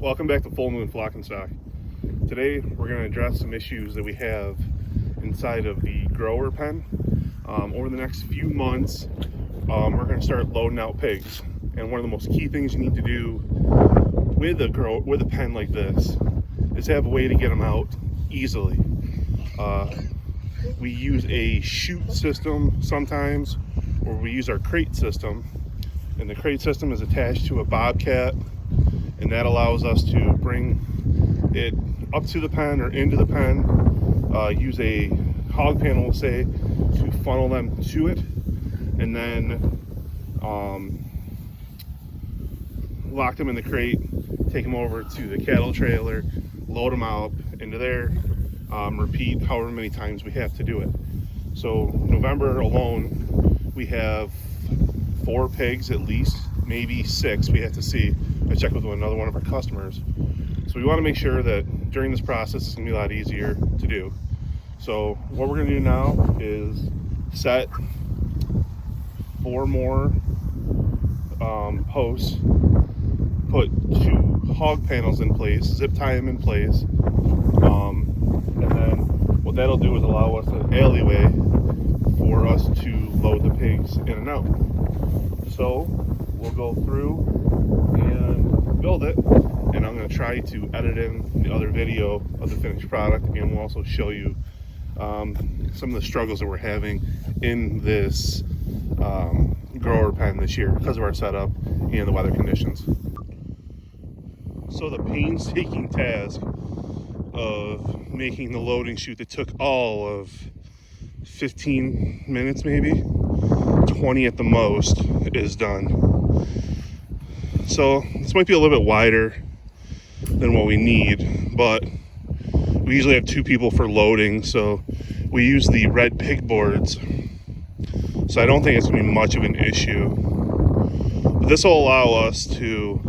Welcome back to Full Moon Flock and Stock. Today we're going to address some issues that we have inside of the grower pen. Over the next few months, we're going to start loading out pigs. And one of the most key things you need to do with a pen like this is have a way to get them out easily. We use a chute system sometimes, or we use our crate system. And the crate system is attached to a bobcat, and that allows us to bring it up to the pen or into the pen, use a hog panel, we'll say, to funnel them to it, and then lock them in the crate, take them over to the cattle trailer, load them out into there, repeat however many times we have to do it. So November alone, we have 4 pigs at least, maybe 6, we have to see. I checked with another one of our customers. So we want to make sure that during this process it's going to be a lot easier to do. So what we're going to do now is set 4 more posts, put 2 hog panels in place, zip tie them in place, and then what that'll do is allow us an alleyway for us to load the pigs in and out. So we'll go through and build it, and I'm going to try to edit in the other video of the finished product, and we'll also show you some of the struggles that we're having in this grower pen this year because of our setup and the weather conditions. So the painstaking task of making the loading chute that took all of 15 minutes, maybe 20 at the most, is done. So this might be a little bit wider than what we need, but we usually have 2 people for loading, so we use the red pig boards, so I don't think it's going to be much of an issue. But this will allow us to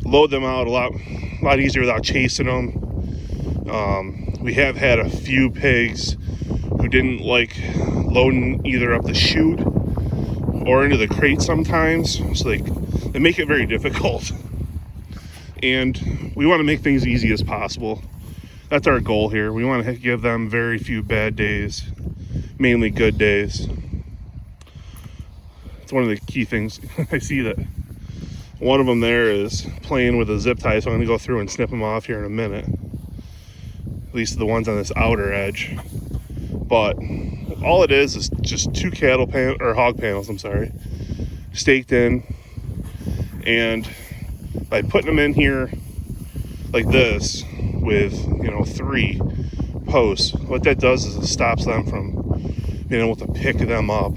load them out a lot easier without chasing them. We have had a few pigs who didn't like loading either up the chute or into the crate sometimes, so they make it very difficult. And we want to make things easy as possible. That's our goal here. We want to give them very few bad days, mainly good days. It's one of the key things. I see that one of them there is playing with a zip tie, so I'm going to go through and snip them off here in a minute. At least the ones on this outer edge. But all it is just 2 hog panels, staked in. And by putting them in here like this with 3 posts, what that does is it stops them from being able to pick them up,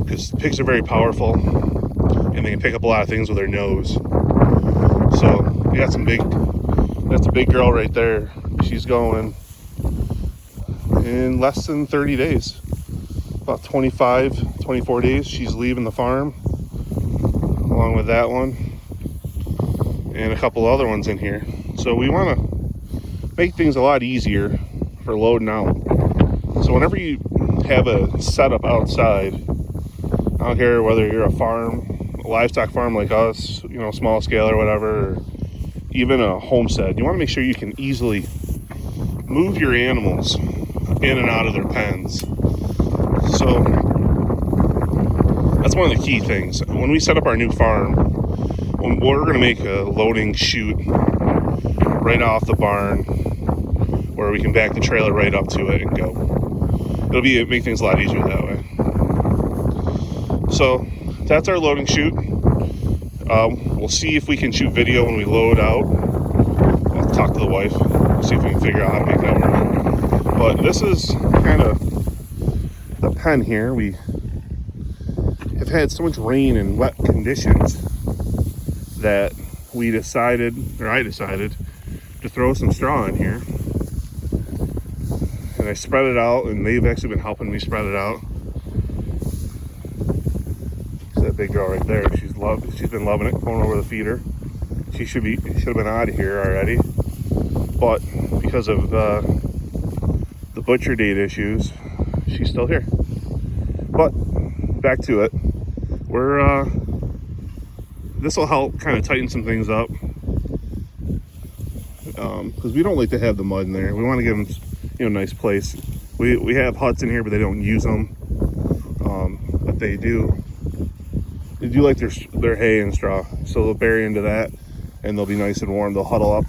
because pigs are very powerful and they can pick up a lot of things with their nose. So we got that's a big girl right there. She's going in less than 30 days, about 24 days. She's leaving the farm along with that one and a couple other ones in here. So we want to make things a lot easier for loading out. So whenever you have a setup outside, I don't care whether you're a livestock farm like us, small scale or whatever, or even a homestead, you want to make sure you can easily move your animals in and out of their pens. So that's one of the key things. When we set up our new farm, we're going to make a loading chute right off the barn where we can back the trailer right up to it and go. It'll make things a lot easier that way. So that's our loading chute. We'll see if we can shoot video when we load out. I'll talk to the wife, see if we can figure out how to make that work. But this is kind of the pen here. We have had so much rain and wet conditions that I decided to throw some straw in here. And I spread it out, and they've actually been helping me spread it out. See that big girl right there. She's been loving it, going over the feeder. She should have been out of here already, but because of the butcher date issues, she's still here. But back to it. This will help kind of tighten some things up. because we don't like to have the mud in there. We want to give them, you know, a nice place. We have huts in here, but they don't use them. But they do like their hay and straw, so they'll bury into that, and they'll be nice and warm. They'll huddle up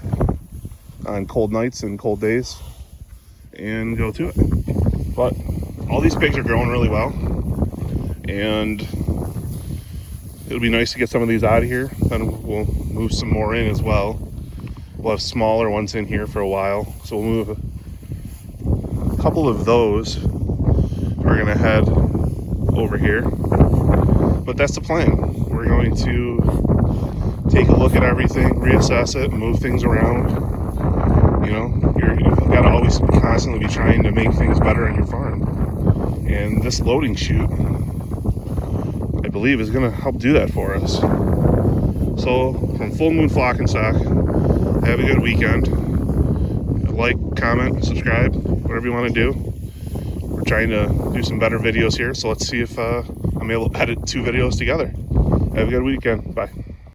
on cold nights and cold days and go to it. But all these pigs are growing really well, and it'll be nice to get some of these out of here. Then we'll move some more in as well. We'll have smaller ones in here for a while, so we'll move a couple of those. We're gonna head over here, but that's the plan. We're going to take a look at everything, reassess it, move things around. You know, you've got to always constantly be trying to make things better on your farm, and this loading chute, I believe, is going to help do that for us. So from Full Moon Flock and Stock, have a good weekend. Like, comment, subscribe, whatever you want to do. We're trying to do some better videos here, so let's see if I'm able to edit 2 videos together. Have a good weekend. Bye.